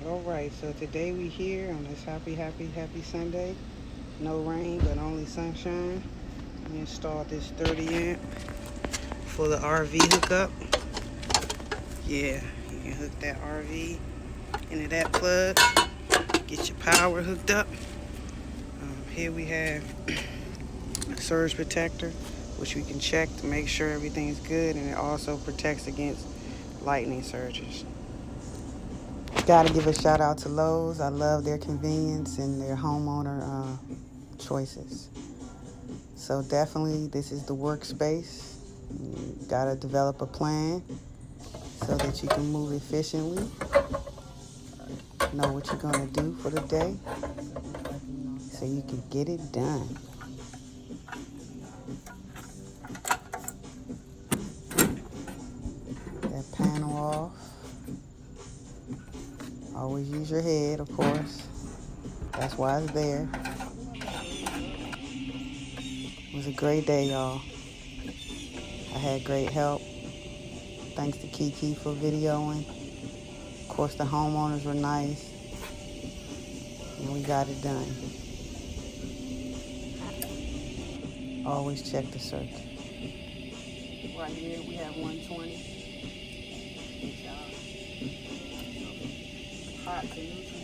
Alright, so today we here on this happy Sunday. No rain, but only sunshine. We installed this 30 amp for the RV hookup. Yeah, you can hook that RV into that plug. Get your power hooked up. Here we have a surge protector, which we can check to make sure everything's good, and it also protects against lightning surges. Gotta give a shout out to Lowe's. I love their convenience and their homeowner choices. So definitely this is the workspace. You gotta develop a plan so that you can move efficiently, know what you're gonna do for the day so you can get it done. That panel off. Always use your head, of course. That's why it's there. It was a great day, y'all. I had great help. Thanks to Kiki for videoing. Of course, the homeowners were nice. And we got it done. Always check the circuit. Right here, we have 120. Hot to neutral.